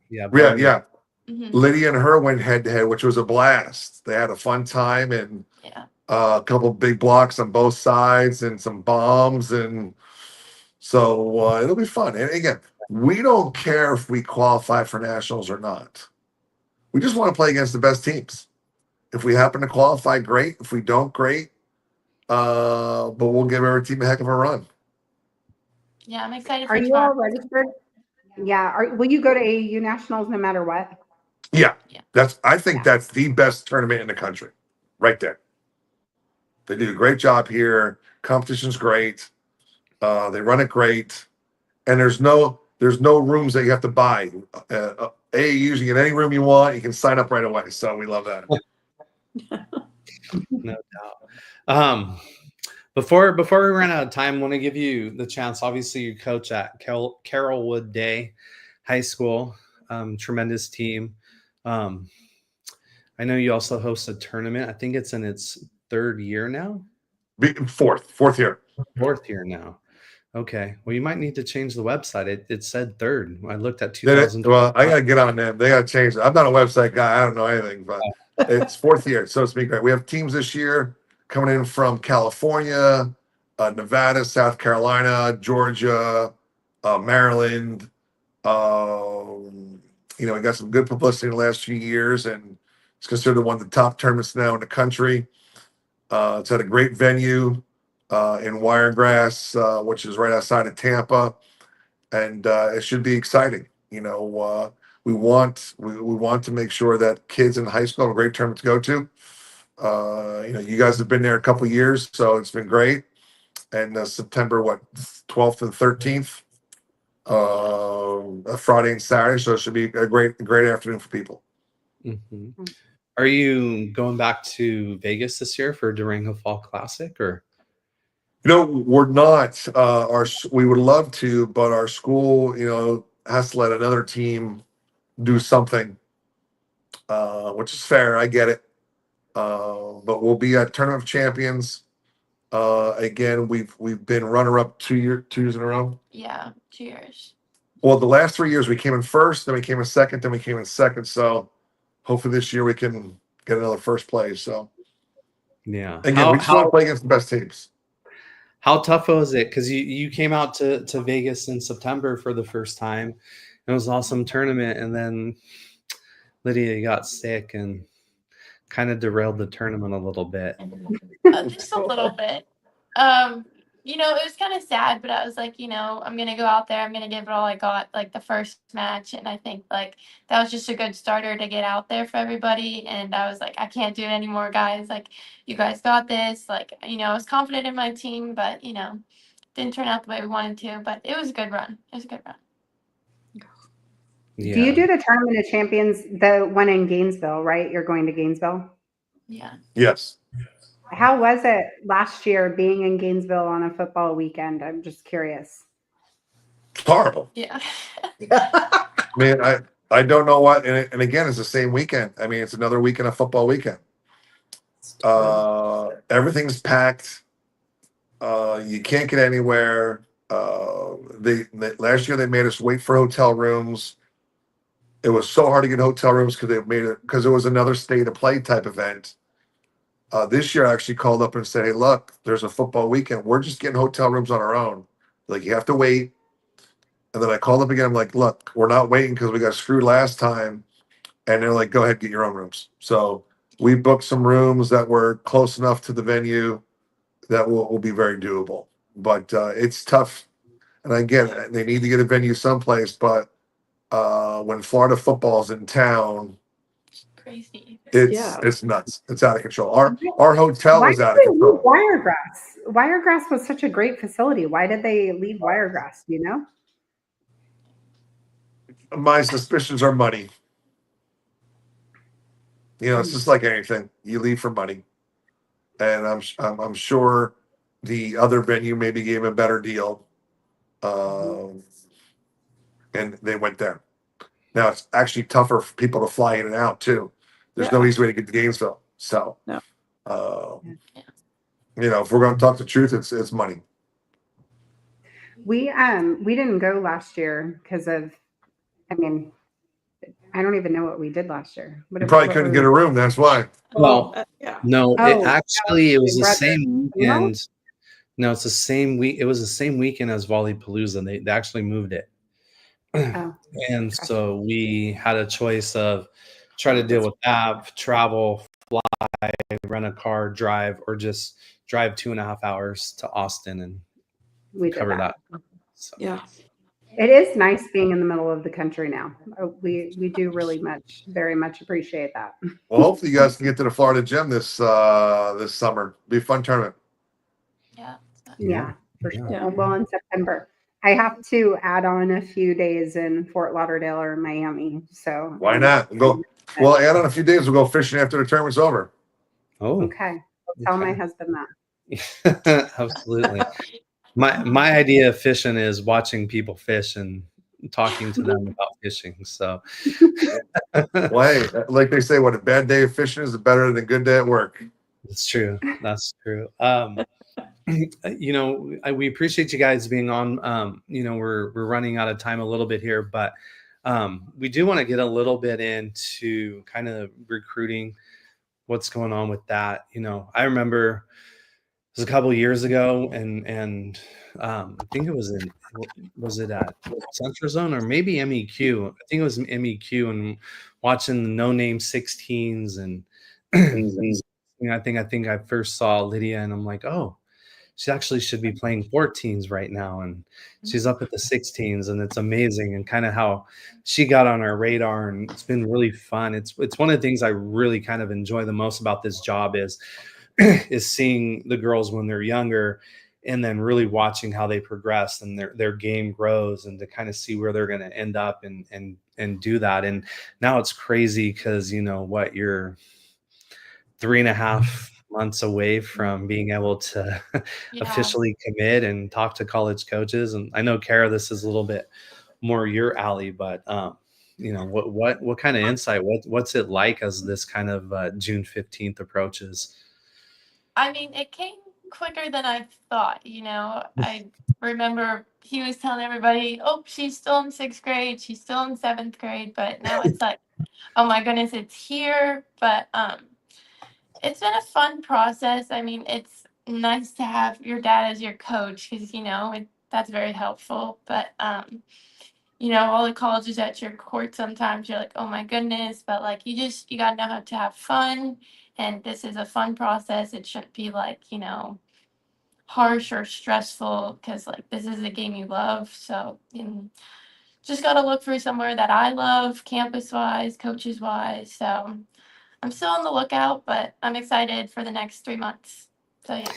Yeah. Bellamy. Mhm. Lydia and her went head to head, which was a blast. They had a fun time, and Yeah. a couple big blocks on both sides and some bombs, and so it'll be fun. And again, we don't care if we qualify for nationals or not. We just want to play against the best teams. If we happen to qualify, great. If we don't, great. But we'll give our team a heck of a run. Yeah, I'm excited for Are you tomorrow. all registered? Yeah. Will you go to AAU nationals no matter what? Yeah, Yeah. I think that's the best tournament in the country, right there. They do a great job here. Competition's great. They run it great, and there's no rooms that you have to buy. AAUs, you get any room you want. You can sign up right away. So we love that. No doubt. Before we run out of time, I want to give you the chance. Obviously, you coach at Carrollwood Day High School, tremendous team. I know you also host a tournament. I think it's in its third year now. Fourth year. Fourth year now. Okay. Well, you might need to change the website. It said third. I looked at 2000. Well, I got to get on them. They got to change it. I'm not a website guy. I don't know anything, but it's fourth year. So it's been great. We have teams this year coming in from California, Nevada, South Carolina, Georgia, Maryland. We got some good publicity in the last few years, and it's considered one of the top tournaments now in the country. It's at a great venue in Wiregrass, which is right outside of Tampa, and it should be exciting. We want to make sure that kids in high school have a great tournament to go to. You guys have been there a couple years, so it's been great. And September 12th and 13th, a Friday and Saturday, so it should be a great afternoon for people. Mm-hmm. Are you going back to Vegas this year for Durango Fall Classic, or? We're not. We would love to, but our school, has to let another team do something, which is fair. I get it. But we'll be at Tournament of Champions. Again, we've been runner-up 2 years in a row. Yeah, 2 years. Well, the last 3 years we came in first, then we came in second, then we came in second. So hopefully this year we can get another first place. So yeah, again, we just want to play against the best teams. How tough was it? Because you came out to Vegas in September for the first time. It was an awesome tournament, and then Lydia got sick and kind of derailed the tournament a little bit. Just a little bit. It was kind of sad, but I was like, I'm gonna go out there. I'm gonna give it all I got, like the first match, and I think like that was just a good starter to get out there for everybody. And I was like, I can't do it anymore, guys. Like, you guys got this. Like, I was confident in my team, but didn't turn out the way we wanted to. But it was a good run. It was a good run. Yeah. Do you do the Tournament of Champions, the one in Gainesville, right? You're going to Gainesville? Yeah. Yes. How was it last year being in Gainesville on a football weekend? I'm just curious. It's horrible. Yeah. Man, I don't know what, and again, it's the same weekend. I mean, it's another weekend of football weekend. Everything's packed. You can't get anywhere. Last year they made us wait for hotel rooms. It was so hard to get hotel rooms because it was another state of play type event. This year I actually called up and said, hey, look, there's a football weekend. We're just getting hotel rooms on our own. Like, you have to wait. And then I called up again. I'm like, look, we're not waiting because we got screwed last time. And they're like, go ahead, get your own rooms. So we booked some rooms that were close enough to the venue that will be very doable. But it's tough. And again, they need to get a venue someplace. But when Florida football's in town, Crazy. it's nuts. It's out of control. Our hotel is out of Why did they control. leave Wiregrass? Wiregrass was such a great facility. Why did they leave Wiregrass? Do you know? My suspicions are money. It's just like anything. You leave for money, and I'm sure the other venue maybe gave a better deal, and they went there. Now it's actually tougher for people to fly in and out too. There's no easy way to get to Gainesville. So, No. If we're going to talk the truth, it's money. We didn't go last year because of, I don't even know what we did last year. You probably couldn't get a room. That's why. Well, yeah. no, Oh, it was the brother. same weekend. No, it's the same week. It was the same weekend as Volleypalooza. They actually moved it. Oh, And so we had a choice of try to deal with that, travel, fly, rent a car, drive, or just drive 2.5 hours to Austin and we did cover that. that. So, Yeah. It is nice being in the middle of the country now. We do very much appreciate that. Well, hopefully you guys can get to the Florida Gym this summer. Be a fun tournament. Yeah, for sure. Yeah. Well, in September. I have to add on a few days in Fort Lauderdale or Miami. So Why not? We'll add on a few days. We'll go fishing after the tournament's over. Oh, okay. I'll tell my husband that. absolutely. My idea of fishing is watching people fish and talking to them about fishing. So, Well, hey, like they say, what a bad day of fishing is better than a good day at work. That's true. That's true. We appreciate you guys being on. We're running out of time a little bit here, but we do want to get a little bit into kind of recruiting, what's going on with that. I remember it was a couple of years ago, and I think it was it at Central Zone or maybe MEQ? I think it was MEQ, and watching the no name 16s and I think I first saw Lydia, and I'm like, oh, she actually should be playing 14s right now, and she's up at the 16s, and it's amazing, and kind of how she got on our radar, and it's been really fun. It's one of the things I really kind of enjoy the most about this job is seeing the girls when they're younger, and then really watching how they progress and their game grows, and to kind of see where they're going to end up and do that. And now it's crazy because you're 3.5 months away from being able to officially commit and talk to college coaches. And I know, Kara, this is a little bit more your alley, but what kind of insight, what's it like as this kind of June 15th approaches? I mean, it came quicker than I thought. I remember he was telling everybody, oh, she's still in 6th grade, she's still in 7th grade, but now it's like, oh my goodness, it's here. But it's been a fun process. I mean, it's nice to have your dad as your coach because, that's very helpful. But, all the colleges at your court, sometimes you're like, oh my goodness. But like, you got to know how to have fun. And this is a fun process. It shouldn't be like, harsh or stressful because like this is a game you love. So just got to look for somewhere that I love, campus wise, coaches wise. So I'm still on the lookout, but I'm excited for the next 3 months. So yeah.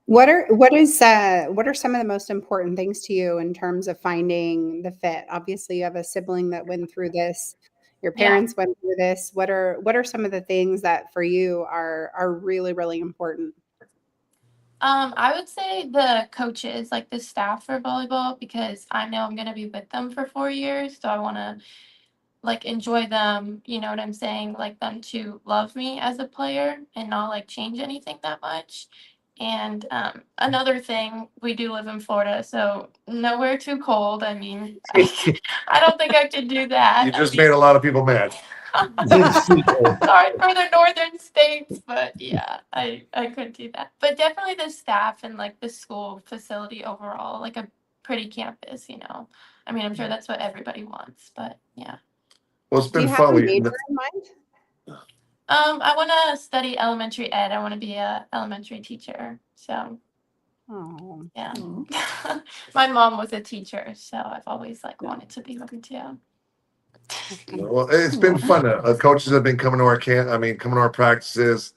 What are some of the most important things to you in terms of finding the fit? Obviously, you have a sibling that went through this. Your parents went through this. What are some of the things that for you are really, really important? I would say the coaches, like the staff for volleyball, because I know I'm going to be with them for 4 years. So I want to like enjoy them, you know what I'm saying? Like them to love me as a player and not like change anything that much. And another thing, we do live in Florida, so nowhere too cold. I mean, I don't think I could do that. You just made a lot of people mad. Sorry for the northern states, but yeah, I couldn't do that. But definitely the staff and like the school facility overall, like a pretty campus, I mean, I'm sure that's what everybody wants, but yeah. Well, it's Do you been have fun. a major in mind? I want to study elementary ed. I want to be a elementary teacher. So, yeah. My mom was a teacher, so I've always like wanted to be one too. Well, it's been fun. Coaches have been coming to our coming to our practices.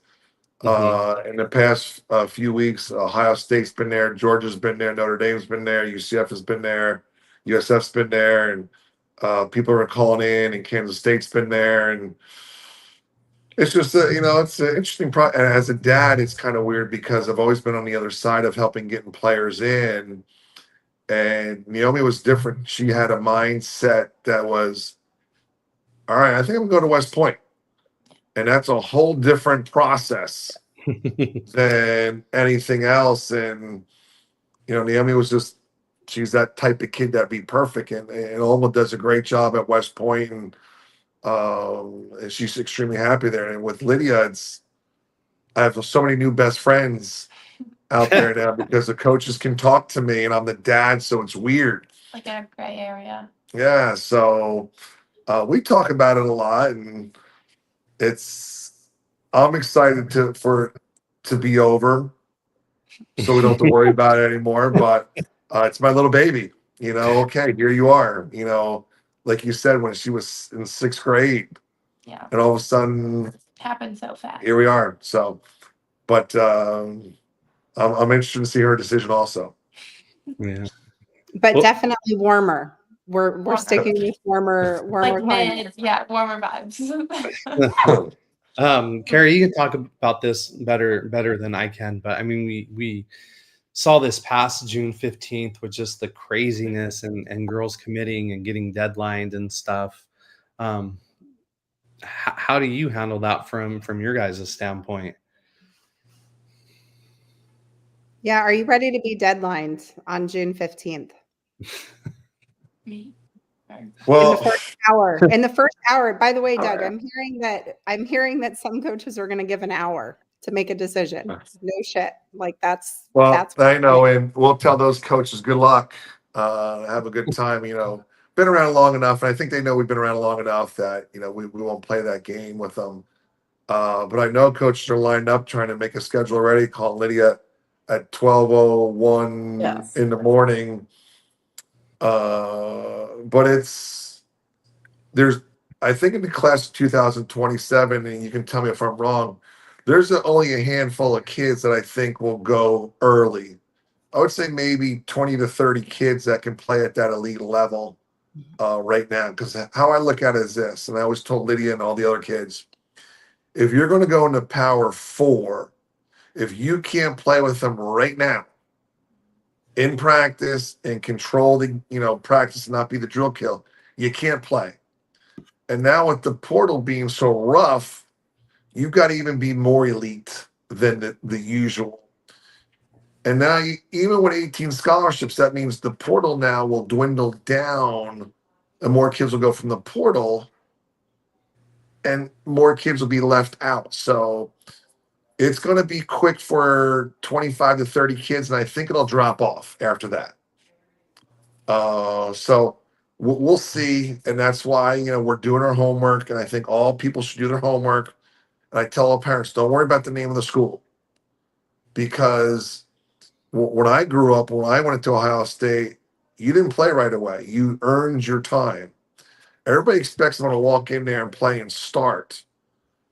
In the past few weeks, Ohio State's been there, Georgia's been there, Notre Dame's been there, UCF has been there, USF's been there, and people are calling in, and Kansas State's been there, and it's just it's an interesting and as a dad, it's kind of weird because I've always been on the other side of helping getting players in, and Naomi was different. She had a mindset that was, all right, I think I'm gonna go to West Point. And that's a whole different process than anything else. And, Naomi was she's that type of kid that'd be perfect. And Alma does a great job at West Point, and she's extremely happy there. And with Lydia, I have so many new best friends out there now because the coaches can talk to me and I'm the dad. So it's weird. Like a gray area. Yeah. So we talk about it a lot, and I'm excited for it to be over so we don't have to worry about it anymore. But it's my little baby, Okay, here you are. Like you said, when she was in 6th grade, Yeah. and all of a sudden, Happened so fast. here we are. So, but I'm interested to see her decision also. Yeah. But Well- definitely warmer. We're Warmer. sticking with warmer Like climate. warmer vibes. Carrie, you can talk about this better than I can, but I mean, we saw this past June 15th with just the craziness and girls committing and getting deadlined and stuff. How do you handle that from your guys' standpoint? Yeah, are you ready to be deadlined on June 15th? Me. Well, In the first hour. By the way, Doug, I'm hearing that some coaches are going to give an hour to make a decision. No shit. Like that's I know, and we'll tell those coaches good luck. Have a good time. Been around long enough, and I think they know we've been around long enough that we won't play that game with them. But I know coaches are lined up trying to make a schedule already. Call Lydia at 12:01 Yes. in the morning. But I think in the class of 2027, and you can tell me if I'm wrong, there's only a handful of kids that I think will go early. I would say maybe 20 to 30 kids that can play at that elite level right now. Because how I look at it is this, and I always told Lydia and all the other kids, if you're going to go into Power 4, if you can't play with them right now in practice and control the, practice and not be the drill kill, you can't play. And now with the portal being so rough, you've got to even be more elite than the usual. And now, even with 18 scholarships, that means the portal now will dwindle down and more kids will go from the portal and more kids will be left out. So it's going to be quick for 25 to 30 kids, and I think it'll drop off after that. So we'll see. And that's why, we're doing our homework. And I think all people should do their homework. And I tell all parents, don't worry about the name of the school. Because when I grew up, when I went to Ohio State, you didn't play right away. You earned your time. Everybody expects them to walk in there and play and start.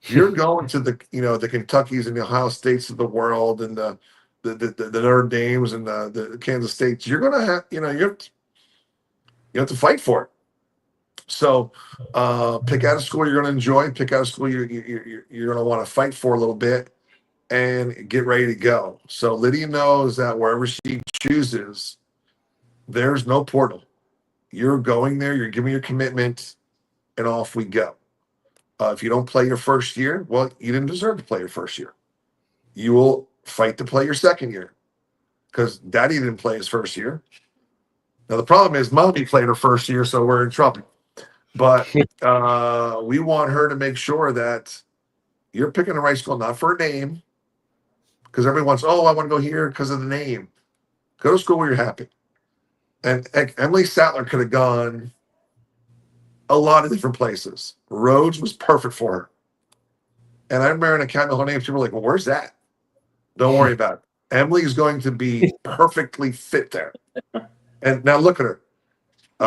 You're going to the Kentuckys and the Ohio States of the world and the Notre Dames and the Kansas States. You're gonna have you have to fight for it. So pick out a school you're gonna enjoy. Pick out a school you're gonna want to fight for a little bit and get ready to go. So Lydia knows that wherever she chooses, there's no portal. You're going there. You're giving your commitment, and off we go. If you don't play your first year, well, you didn't deserve to play your first year. You will fight to play your second year because Daddy didn't play his first year. Now the problem is Mommy played her first year, so we're in trouble. But we want her to make sure that you're picking the right school, not for a name, because everyone wants, I want to go here because of the name. Go to school where you're happy. And Emily Sattler could have gone a lot of different places. Rhodes was perfect for her. And I remember in Academy Hall names, people were like, well, where's that? Don't worry about it. Emily is going to be perfectly fit there. And now look at her.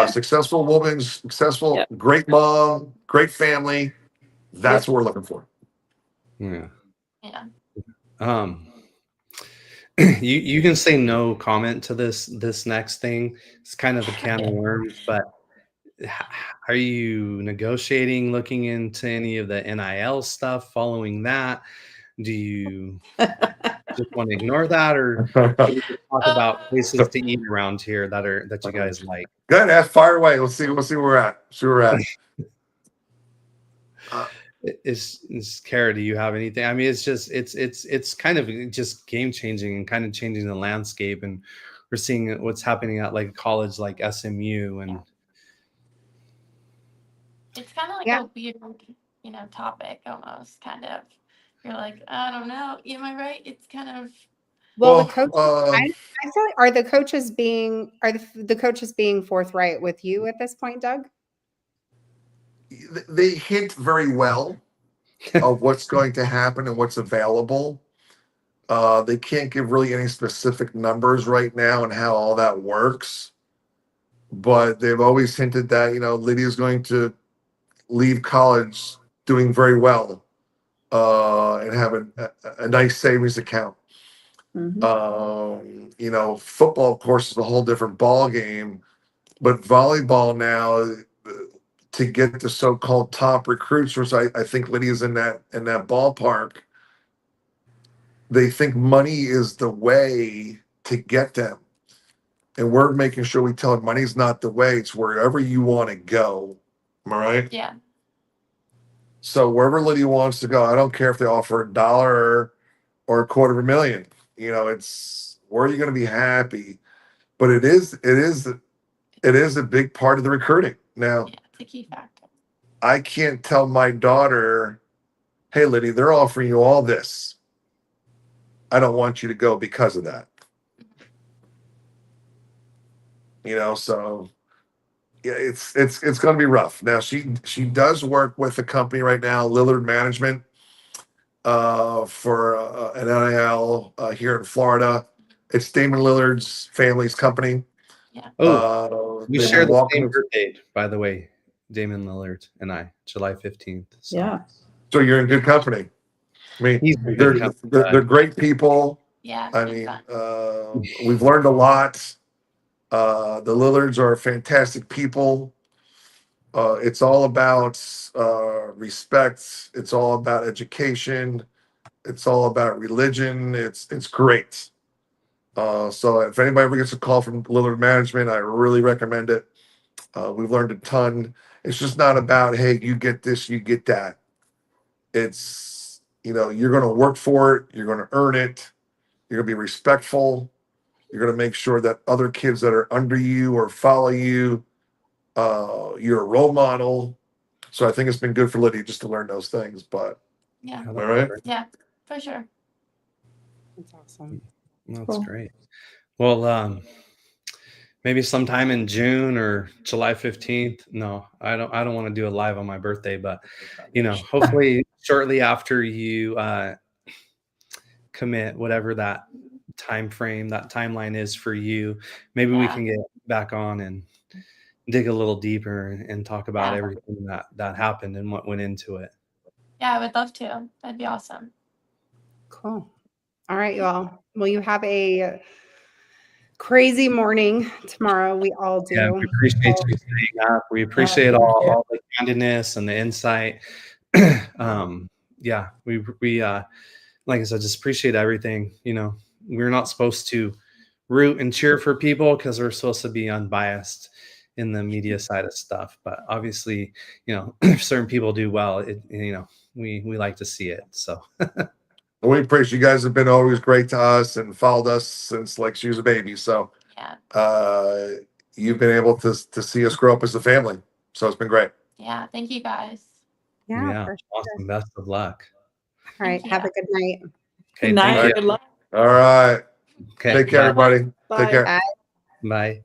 Successful woman, successful, great mom, great family. That's what we're looking for. Yeah. Yeah. You can say no comment to this next thing. It's kind of a can of worms, but are you negotiating, looking into any of the NIL stuff following that? Do you just want to ignore that, or can you talk about places to eat around here that you guys like? Good, ask fire away. We'll see where we're at. See where we're at. Is Kara, do you have anything? I mean, it's kind of just game changing and kind of changing the landscape, and we're seeing what's happening at like a college like SMU, and it's kind of like a weird, topic almost. Kind of, you're like, I don't know. Am I right? It's kind of. Well, the coach. I feel like, are the coaches being forthright with you at this point, Doug? They hint very well of what's going to happen and what's available. They can't give really any specific numbers right now and how all that works. but they've always hinted that, Lydia's going to leave college doing very well, and have a nice savings account. Football, of course, is a whole different ball game, but volleyball now, to get the so-called top recruits, which I think Lydia's in that ballpark. They think money is the way to get them, and we're making sure we tell them money's not the way. It's wherever you want to go. Am I right? Yeah. So wherever Lydia wants to go, I don't care if they offer $1 or $250,000. It's where you're going to be happy. But it is a big part of the recruiting. Now, Yeah, it's a key factor. I can't tell my daughter, "Hey, Lydia, they're offering you all this. I don't want you to go because of that." So yeah, it's going to be rough. Now she does work with a company right now, Lillard Management, for an NIL here in Florida. It's Damon Lillard's family's company. Yeah. We they've share been the same walking. birth date, by the way, Damon Lillard and I, July 15th. So. Yeah. So you're in good company. I mean, He's in good company. they're great people. Yeah. I it's mean, fun. we've learned a lot. The Lillards are fantastic people. It's all about respect. It's all about education. It's all about religion. It's great. So if anybody ever gets a call from Lillard Management, I really recommend it. We've learned a ton. It's just not about, hey, you get this, you get that. It's, you're going to work for it. You're going to earn it. You're going to be respectful. You're going to make sure that other kids that are under you or follow you, you're a role model. So I think it's been good for Lydia just to learn those things. But Yeah. all right. Yeah, for sure. That's awesome. That's Cool. great. Well, maybe sometime in June or July 15th. No, I don't want to do it live on my birthday, but hopefully shortly after you commit, whatever that time frame, that timeline is for you, maybe we Yeah. can get back on and dig a little deeper and talk about Yeah. everything that happened and what went into it. Yeah, I would love to. That'd be awesome. Cool. All right, y'all. Well, you have a crazy morning tomorrow. We all do. Yeah, we appreciate you staying up. We appreciate all the candidness and the insight. Yeah, we like I said, just appreciate everything. We're not supposed to root and cheer for people because we're supposed to be unbiased in the media side of stuff. But obviously, if certain people do well, we like to see it. So We appreciate you guys have been always great to us and followed us since like she was a baby. So Yeah. you've been able to see us grow up as a family. So it's been great. Yeah. Thank you guys. Yeah, for sure. awesome. Best of luck. All right. Thank Have you. a good night. Okay, Good night. thank you. Good luck. All right. Okay, Take care, bye. everybody. Bye. Take care. Bye. Bye.